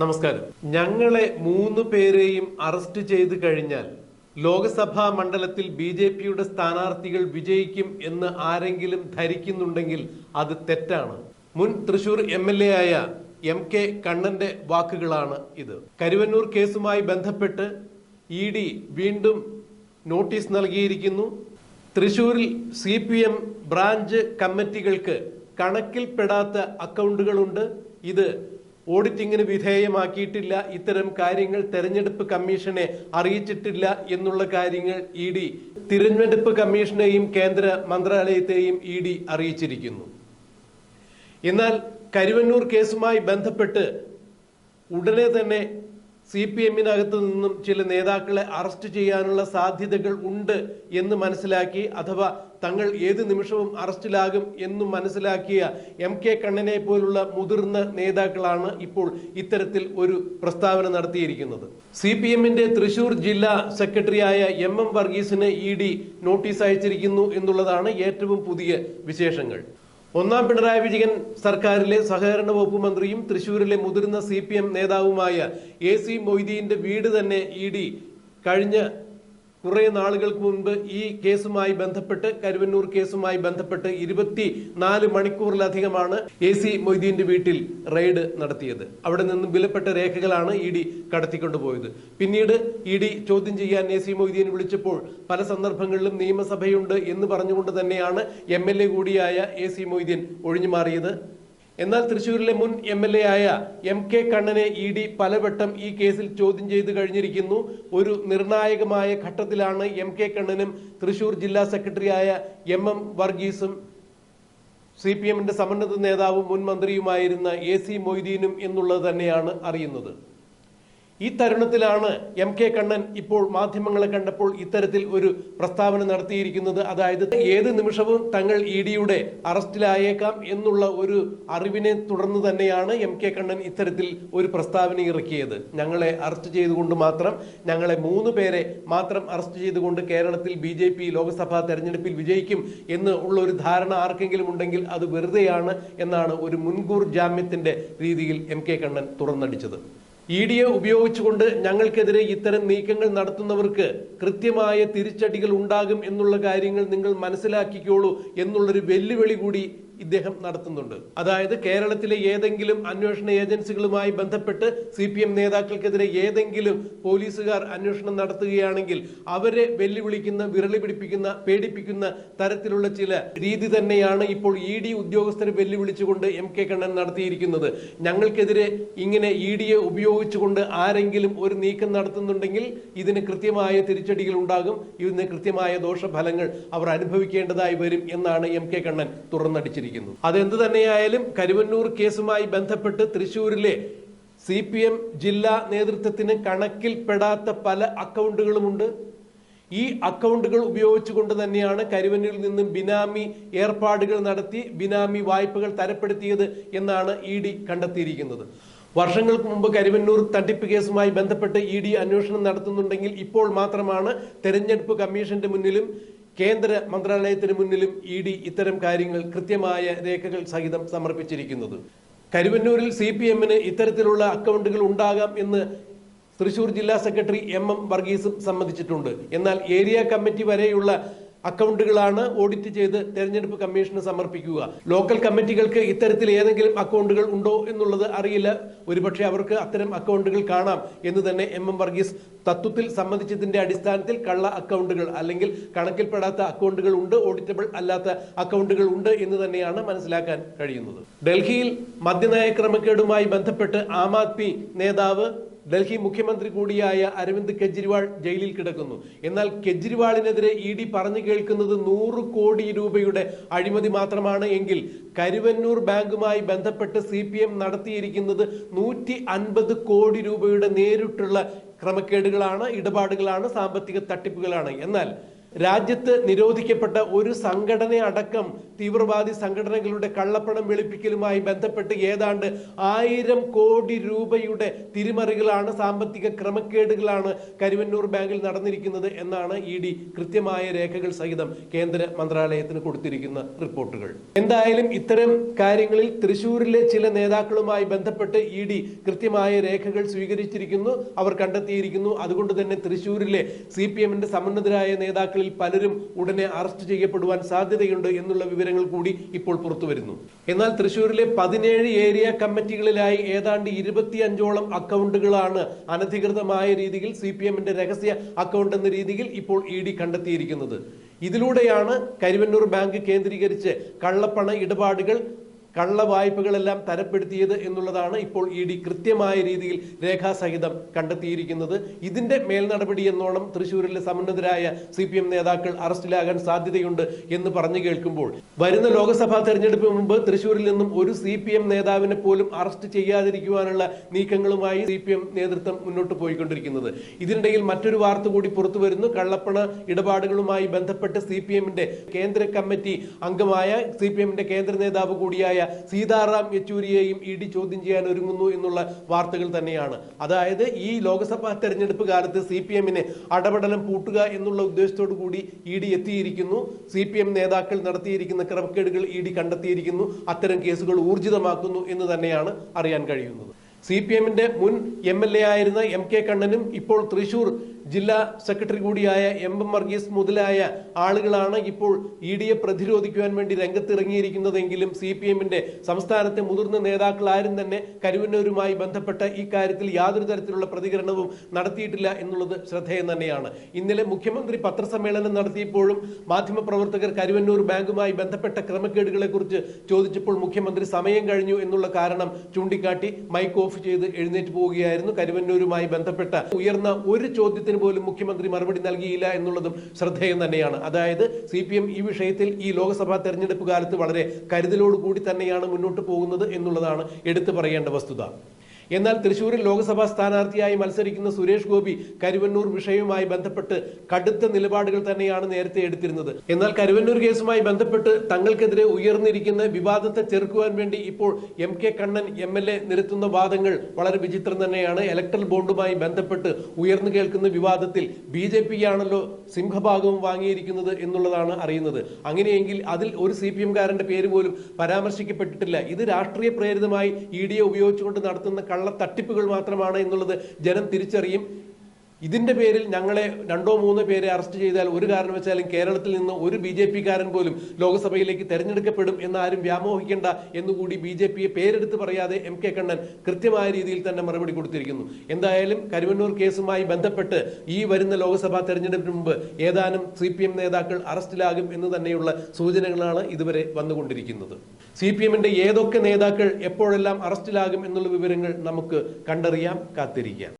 നമസ്കാരം. ഞങ്ങളെ 3 പേരെയും അറസ്റ്റ് ചെയ്തു കഴിഞ്ഞാൽ ലോക്സഭാ മണ്ഡലത്തിൽ ബിജെപിയുടെ സ്ഥാനാർത്ഥികൾ വിജയിക്കും എന്ന് ആരെങ്കിലും ധരിക്കുന്നുണ്ടെങ്കിൽ അത് തെറ്റാണ്. മുൻ തൃശൂർ MLA ആയ MK കണ്ണന്റെ വാക്കുകളാണ് ഇത്. കരുവന്നൂർ കേസുമായി ബന്ധപ്പെട്ട് ED വീണ്ടും നോട്ടീസ് നൽകിയിരിക്കുന്നു. തൃശൂരിൽ CPM ബ്രാഞ്ച് കമ്മിറ്റികൾക്ക് കണക്കിൽപ്പെടാത്ത അക്കൗണ്ടുകളുണ്ട്. ഇത് ഓഡിറ്റിംഗിന് വിധേയമാക്കിയിട്ടില്ല. ഇത്തരം കാര്യങ്ങൾ തെരഞ്ഞെടുപ്പ് കമ്മീഷനെ അറിയിച്ചിട്ടില്ല എന്നുള്ള കാര്യങ്ങൾ ED തിരഞ്ഞെടുപ്പ് കമ്മീഷനെയും കേന്ദ്ര മന്ത്രാലയത്തെയും ED അറിയിച്ചിരിക്കുന്നു. എന്നാൽ കരുവന്നൂർ കേസുമായി ബന്ധപ്പെട്ട് ഉടനെ തന്നെ CPM-നകത്തു നിന്നും ചില നേതാക്കളെ അറസ്റ്റ് ചെയ്യാനുള്ള സാധ്യതകൾ ഉണ്ട് എന്ന് മനസ്സിലാക്കി, അഥവാ തങ്ങൾ ഏത് നിമിഷവും അറസ്റ്റിലാകും എന്നും മനസ്സിലാക്കിയ MK കണ്ണനെ പോലുള്ള മുതിർന്ന നേതാക്കളാണ് ഇപ്പോൾ ഇത്തരത്തിൽ ഒരു പ്രസ്താവന നടത്തിയിരിക്കുന്നത്. CPM-ന്റെ തൃശൂർ ജില്ലാ സെക്രട്ടറിയായ MM വർഗീസിന് ED നോട്ടീസ് അയച്ചിരിക്കുന്നു എന്നുള്ളതാണ് ഏറ്റവും പുതിയ വിശേഷങ്ങൾ. ഒന്നാം പിണറായി വിജയൻ സർക്കാരിലെ സഹകരണ വകുപ്പ് മന്ത്രിയും തൃശൂരിലെ മുതിർന്ന CPM നേതാവുമായ AC മൊയ്തീന്റെ വീട് തന്നെ ED കഴിഞ്ഞ കുറെ നാളുകൾക്ക് മുൻപ് ഈ കേസുമായി ബന്ധപ്പെട്ട്, കരുവന്നൂർ കേസുമായി ബന്ധപ്പെട്ട് 24 മണിക്കൂറിലധികമാണ് AC മൊയ്തീന്റെ വീട്ടിൽ റെയ്ഡ് നടത്തിയത്. അവിടെ നിന്നും വിലപ്പെട്ട രേഖകളാണ് ED കടത്തിക്കൊണ്ടുപോയത്. പിന്നീട് ED ചോദ്യം ചെയ്യാൻ AC മൊയ്തീൻ വിളിച്ചപ്പോൾ പല സന്ദർഭങ്ങളിലും നിയമസഭയുണ്ട് എന്ന് പറഞ്ഞുകൊണ്ട് തന്നെയാണ് MLA കൂടിയായ AC മൊയ്തീൻ ഒഴിഞ്ഞു മാറിയത്. എന്നാൽ തൃശൂരിലെ മുൻ MLA ആയ MK കണ്ണനെ ED പലവട്ടം ഈ കേസിൽ ചോദ്യം ചെയ്ത് കഴിഞ്ഞിരിക്കുന്നു. ഒരു നിർണായകമായ ഘട്ടത്തിലാണ് MK കണ്ണനും തൃശൂർ ജില്ലാ സെക്രട്ടറിയായ MM വർഗീസും CPM-ന്റെ സമന്നത നേതാവും മുൻ മന്ത്രിയുമായിരുന്ന AC മൊയ്തീനും എന്നുള്ളത് തന്നെയാണ് അറിയുന്നത്. ഈ തരുണത്തിലാണ് MK കണ്ണൻ ഇപ്പോൾ മാധ്യമങ്ങളെ കണ്ടപ്പോൾ ഇത്തരത്തിൽ ഒരു പ്രസ്താവന നടത്തിയിരിക്കുന്നത്. അതായത് ഏത് നിമിഷവും തങ്ങൾ EDയുടെ അറസ്റ്റിലായേക്കാം എന്നുള്ള ഒരു അറിവിനെ തുടർന്ന് തന്നെയാണ് MK കണ്ണൻ ഇത്തരത്തിൽ ഒരു പ്രസ്താവന ഇറക്കിയത്. ഞങ്ങളെ അറസ്റ്റ് ചെയ്തുകൊണ്ട് മാത്രം, ഞങ്ങളെ 3 പേരെ മാത്രം അറസ്റ്റ് ചെയ്തുകൊണ്ട് കേരളത്തിൽ BJP ലോക്സഭാ തെരഞ്ഞെടുപ്പിൽ വിജയിക്കും എന്ന് ഉള്ള ഒരു ധാരണ ആർക്കെങ്കിലും ഉണ്ടെങ്കിൽ അത് വെറുതെയാണ് എന്നാണ് ഒരു മുൻകൂർ ജാമ്യത്തിന്റെ രീതിയിൽ MK കണ്ണൻ തുറന്നടിച്ചത്. EDയെ ഉപയോഗിച്ചുകൊണ്ട് ഞങ്ങൾക്കെതിരെ ഇത്തരം നീക്കങ്ങൾ നടത്തുന്നവർക്ക് കൃത്യമായ തിരിച്ചടികൾ ഉണ്ടാകും എന്നുള്ള കാര്യങ്ങൾ നിങ്ങൾ മനസ്സിലാക്കിക്കോളൂ എന്നുള്ളൊരു വെല്ലുവിളി കൂടി ഇദ്ദേഹം നടത്തുന്നുണ്ട്. അതായത് കേരളത്തിലെ ഏതെങ്കിലും അന്വേഷണ ഏജൻസികളുമായി ബന്ധപ്പെട്ട് CPM നേതാക്കൾക്കെതിരെ ഏതെങ്കിലും പോലീസുകാർ അന്വേഷണം നടത്തുകയാണെങ്കിൽ അവരെ വെല്ലുവിളിക്കുന്ന, വിരളി പിടിപ്പിക്കുന്ന, പേടിപ്പിക്കുന്ന തരത്തിലുള്ള ചില രീതി തന്നെയാണ് ഇപ്പോൾ ED ഉദ്യോഗസ്ഥരെ വെല്ലുവിളിച്ചുകൊണ്ട് MK കണ്ണൻ നടത്തിയിരിക്കുന്നത്. ഞങ്ങൾക്കെതിരെ ഇങ്ങനെ EDയെ ഉപയോഗിച്ചുകൊണ്ട് ആരെങ്കിലും ഒരു നീക്കം നടത്തുന്നുണ്ടെങ്കിൽ ഇതിന് കൃത്യമായ തിരിച്ചടികൾ ഉണ്ടാകും, ഇതിന് കൃത്യമായ ദോഷഫലങ്ങൾ അവർ അനുഭവിക്കേണ്ടതായി വരും എന്നാണ് MK കണ്ണൻ തുറന്നടിച്ചിരിക്കുന്നത്. അതെന്ത് തന്നെയായാലും കരുവന്നൂർ കേസുമായി ബന്ധപ്പെട്ട് തൃശൂരിലെ CPM ജില്ലാ നേതൃത്വത്തിന് കണക്കിൽപ്പെടാത്ത പല അക്കൗണ്ടുകളുമുണ്ട്. ഈ അക്കൗണ്ടുകൾ ഉപയോഗിച്ചുകൊണ്ട് തന്നെയാണ് കരുവന്നൂരിൽ നിന്നും ബിനാമി ഏർപ്പാടുകൾ നടത്തി ബിനാമി വായ്പകൾ തരപ്പെടുത്തിയത് എന്നാണ് ED കണ്ടെത്തിയിരിക്കുന്നത്. വർഷങ്ങൾക്ക് മുമ്പ് കരുവന്നൂർ തട്ടിപ്പ് കേസുമായി ബന്ധപ്പെട്ട് ED അന്വേഷണം നടത്തുന്നുണ്ടെങ്കിൽ ഇപ്പോൾ മാത്രമാണ് തെരഞ്ഞെടുപ്പ് കമ്മീഷന്റെ മുന്നിലും കേന്ദ്ര മന്ത്രാലയത്തിന് മുന്നിലും ED ഇത്തരം കാര്യങ്ങൾ കൃത്യമായ രേഖകൾ സഹിതം സമർപ്പിച്ചിരിക്കുന്നത്. കരുവന്നൂരിൽ CPM-ന് ഇത്തരത്തിലുള്ള അക്കൗണ്ടുകൾ ഉണ്ടാകാം എന്ന് തൃശൂർ ജില്ലാ സെക്രട്ടറി MM വർഗീസും സമ്മതിച്ചിട്ടുണ്ട്. എന്നാൽ ഏരിയ കമ്മിറ്റി വരെയുള്ള അക്കൗണ്ടുകളാണ് ഓഡിറ്റ് ചെയ്ത് തെരഞ്ഞെടുപ്പ് കമ്മീഷന് സമർപ്പിക്കുക. ലോക്കൽ കമ്മിറ്റികൾക്ക് ഇത്തരത്തിൽ ഏതെങ്കിലും അക്കൗണ്ടുകൾ ഉണ്ടോ എന്നുള്ളത് അറിയില്ല. ഒരുപക്ഷെ അവർക്ക് അത്തരം അക്കൗണ്ടുകൾ കാണാം എന്ന് തന്നെ MM വർഗീസ് തത്വത്തിൽ സമ്മതിച്ചതിന്റെ അടിസ്ഥാനത്തിൽ കള്ള അക്കൗണ്ടുകൾ അല്ലെങ്കിൽ കണക്കിൽപ്പെടാത്ത അക്കൗണ്ടുകൾ ഉണ്ട്, ഓഡിറ്റബിൾ അല്ലാത്ത അക്കൗണ്ടുകൾ ഉണ്ട് എന്ന് തന്നെയാണ് മനസ്സിലാക്കാൻ കഴിയുന്നത്. ഡൽഹിയിൽ മദ്യനയ ക്രമക്കേടുമായി ബന്ധപ്പെട്ട് ആം ആദ്മി നേതാവ്, ഡൽഹി മുഖ്യമന്ത്രി കൂടിയായ അരവിന്ദ് കെജ്രിവാൾ ജയിലിൽ കിടക്കുന്നു. എന്നാൽ കെജ്രിവാളിനെതിരെ ED പറഞ്ഞു കേൾക്കുന്നത് 100 കോടി രൂപയുടെ അഴിമതി മാത്രമാണ് എങ്കിൽ കരുവന്നൂർ ബാങ്കുമായി ബന്ധപ്പെട്ട് CPM നടത്തിയിരിക്കുന്നത് 150 കോടി രൂപയുടെ നേരിട്ടുള്ള ക്രമക്കേടുകളാണ്, ഇടപാടുകളാണ്, സാമ്പത്തിക തട്ടിപ്പുകളാണ്. എന്നാൽ രാജ്യത്ത് നിരോധിക്കപ്പെട്ട ഒരു സംഘടന അടക്കം തീവ്രവാദി സംഘടനകളുടെ കള്ളപ്പണം വെളുപ്പിക്കലുമായി ബന്ധപ്പെട്ട് ഏതാണ്ട് 1000 കോടി രൂപയുടെ തിരിമറികളാണ്, സാമ്പത്തിക ക്രമക്കേടുകളാണ് കരുവന്നൂർ ബാങ്കിൽ നടന്നിരിക്കുന്നത് എന്നാണ് ED കൃത്യമായ രേഖകൾ സഹിതം കേന്ദ്ര മന്ത്രാലയത്തിന് കൊടുത്തിരിക്കുന്ന റിപ്പോർട്ടുകൾ. എന്തായാലും ഇത്തരം കാര്യങ്ങളിൽ തൃശൂരിലെ ചില നേതാക്കളുമായി ബന്ധപ്പെട്ട് ED കൃത്യമായ രേഖകൾ സ്വീകരിച്ചിരിക്കുന്നു, അവർ കണ്ടെത്തിയിരിക്കുന്നു. അതുകൊണ്ട് തന്നെ തൃശൂരിലെ CPM-ന്റെ സമുന്നതരായ നേതാക്കളിൽ പലരും ഉടനെ അറസ്റ്റ് ചെയ്യപ്പെടുവാൻ സാധ്യതയുണ്ട് എന്നുള്ള വിവരങ്ങൾ കൂടി ഇപ്പോൾ പുറത്തു വരുന്നു. എന്നാൽ തൃശൂരിലെ 17 ഏരിയ കമ്മിറ്റികളിലായി ഏതാണ്ട് 25ഓളം അക്കൗണ്ടുകളാണ് അനധികൃതമായ രീതിയിൽ CPM-ന്റെ രഹസ്യ അക്കൗണ്ട് എന്ന രീതിയിൽ ഇപ്പോൾ ED കണ്ടെത്തിയിരിക്കുന്നത്. ഇതിലൂടെയാണ് കരുവന്നൂർ ബാങ്ക് കേന്ദ്രീകരിച്ച് കള്ളപ്പണ ഇടപാടുകൾ, കള്ള വായ്പകളെല്ലാം തരപ്പെടുത്തിയത് എന്നുള്ളതാണ് ഇപ്പോൾ ED കൃത്യമായ രീതിയിൽ രേഖാസഹിതം കണ്ടെത്തിയിരിക്കുന്നത്. ഇതിന്റെ മേൽനടപടി എന്നോണം തൃശ്ശൂരിലെ സമുന്നതരായ CPM നേതാക്കൾ അറസ്റ്റിലാകാൻ സാധ്യതയുണ്ട് എന്ന് പറഞ്ഞു കേൾക്കുമ്പോൾ വരുന്ന ലോക്സഭാ തെരഞ്ഞെടുപ്പിന് മുമ്പ് തൃശ്ശൂരിൽ നിന്നും ഒരു CPM നേതാവിനെ പോലും അറസ്റ്റ് ചെയ്യാതിരിക്കുവാനുള്ള നീക്കങ്ങളുമായി CPM നേതൃത്വം മുന്നോട്ട് പോയിക്കൊണ്ടിരിക്കുന്നത്. ഇതിനിടയിൽ മറ്റൊരു വാർത്ത കൂടി പുറത്തു വരുന്നു. കള്ളപ്പണ ഇടപാടുകളുമായി ബന്ധപ്പെട്ട് CPM-ന്റെ കേന്ദ്ര കമ്മിറ്റി അംഗമായ CPM-ന്റെ കേന്ദ്ര നേതാവ് കൂടിയായ സീതാറാം യെച്ചൂരിയെയും ED ചോദ്യം ചെയ്യാൻ ഒരുങ്ങുന്നു എന്നുള്ള വാർത്തകൾ തന്നെയാണ്. അതായത് ഈ ലോക്സഭാ തെരഞ്ഞെടുപ്പ് കാലത്ത് CPM-നെ അടപടലം പൂട്ടുക എന്നുള്ള ഉദ്ദേശത്തോടു കൂടി ED എത്തിയിരിക്കുന്നു. CPM നേതാക്കൾ നടത്തിയിരിക്കുന്ന ക്രമക്കേടുകൾ ED കണ്ടെത്തിയിരിക്കുന്നു. അത്തരം കേസുകൾ ഊർജിതമാക്കുന്നു എന്ന് തന്നെയാണ് അറിയാൻ കഴിയുന്നത്. CPM-ന്റെ മുൻ MLA ആയിരുന്ന MK കണ്ണനും ഇപ്പോൾ തൃശൂർ ജില്ലാ സെക്രട്ടറി കൂടിയായ M വർഗീസ് മുതലായ ആളുകളാണ് ഇപ്പോൾ EDയെ പ്രതിരോധിക്കുവാൻ വേണ്ടി രംഗത്തിറങ്ങിയിരിക്കുന്നതെങ്കിലും CPM-ന്റെ സംസ്ഥാനത്തെ മുതിർന്ന നേതാക്കൾ ആരും തന്നെ കരുവന്നൂരുമായി ബന്ധപ്പെട്ട ഈ കാര്യത്തിൽ യാതൊരു തരത്തിലുള്ള പ്രതികരണവും നടത്തിയിട്ടില്ല എന്നുള്ളത് ശ്രദ്ധേയം തന്നെയാണ്. ഇന്നലെ മുഖ്യമന്ത്രി പത്രസമ്മേളനം നടത്തിയപ്പോഴും മാധ്യമപ്രവർത്തകർ കരുവന്നൂർ ബാങ്കുമായി ബന്ധപ്പെട്ട ക്രമക്കേടുകളെ കുറിച്ച് ചോദിച്ചപ്പോൾ മുഖ്യമന്ത്രി സമയം കഴിഞ്ഞു എന്നുള്ള കാരണം ചൂണ്ടിക്കാട്ടി മൈക്ക് ഓഫ് ചെയ്ത് എഴുന്നേറ്റ് പോവുകയായിരുന്നു. കരുവന്നൂരുമായി ബന്ധപ്പെട്ട ഉയർന്ന ഒരു ചോദ്യത്തിന് പോലും മുഖ്യമന്ത്രി മറുപടി നൽകിയില്ല എന്നുള്ളതും ശ്രദ്ധേയം തന്നെയാണ്. അതായത് CPM ഈ വിഷയത്തിൽ ഈ ലോക്സഭാ തെരഞ്ഞെടുപ്പ് കാലത്ത് വളരെ കരുതലോടുകൂടി തന്നെയാണ് മുന്നോട്ട് പോകുന്നത് എന്നുള്ളതാണ് എടുത്തു പറയേണ്ട വസ്തുത. എന്നാൽ തൃശ്ശൂരിൽ ലോക്സഭാ സ്ഥാനാർത്ഥിയായി മത്സരിക്കുന്ന സുരേഷ് ഗോപി കരുവന്നൂർ വിഷയവുമായി ബന്ധപ്പെട്ട് കടുത്ത നിലപാടുകൾ തന്നെയാണ് നേരത്തെ എടുത്തിരുന്നത്. എന്നാൽ കരുവന്നൂർ കേസുമായി ബന്ധപ്പെട്ട് തങ്ങൾക്കെതിരെ ഉയർന്നിരിക്കുന്ന വിവാദത്തെ ചെറുക്കുവാൻ വേണ്ടി ഇപ്പോൾ MK കണ്ണൻ MLA നിരത്തുന്ന വാദങ്ങൾ വളരെ വിചിത്രം തന്നെയാണ്. ഇലക്ട്രൽ ബോണ്ടുമായി ബന്ധപ്പെട്ട് ഉയർന്നു കേൾക്കുന്ന വിവാദത്തിൽ BJP-യാണല്ലോ സിംഹഭാഗവും വാങ്ങിയിരിക്കുന്നത് എന്നുള്ളതാണ് അറിയുന്നത്. അങ്ങനെയെങ്കിൽ അതിൽ ഒരു CPM-കാരന്റെ പേര് പോലും പരാമർശിക്കപ്പെട്ടിട്ടില്ല. ഇത് രാഷ്ട്രീയ പ്രേരിതമായി EDയെ ഉപയോഗിച്ചുകൊണ്ട് നടത്തുന്ന കള്ള തട്ടിപ്പുകൾ മാത്രമാണ് എന്നുള്ളത് ജനം തിരിച്ചറിയും. ഇതിന്റെ പേരിൽ ഞങ്ങളെ 2-3 പേരെ അറസ്റ്റ് ചെയ്താൽ ഒരു കാരണവശാലും കേരളത്തിൽ നിന്ന് ഒരു BJP-കാരൻ പോലും ലോക്സഭയിലേക്ക് തെരഞ്ഞെടുക്കപ്പെടും എന്നാരും വ്യാമോഹിക്കേണ്ട എന്നുകൂടി BJP-യെ പേരെടുത്ത് പറയാതെ MK കണ്ണൻ കൃത്യമായ രീതിയിൽ തന്നെ മറുപടി കൊടുത്തിരിക്കുന്നു. എന്തായാലും കരുവന്നൂർ കേസുമായി ബന്ധപ്പെട്ട് ഈ വരുന്ന ലോക്സഭാ തെരഞ്ഞെടുപ്പിന് മുമ്പ് ഏതാനും CPM നേതാക്കൾ അറസ്റ്റിലാകും എന്ന് തന്നെയുള്ള സൂചനകളാണ് ഇതുവരെ വന്നുകൊണ്ടിരിക്കുന്നത്. CPM-ന്റെ ഏതൊക്കെ നേതാക്കൾ എപ്പോഴെല്ലാം അറസ്റ്റിലാകും എന്നുള്ള വിവരങ്ങൾ നമുക്ക് കണ്ടറിയാം, കാത്തിരിക്കാം.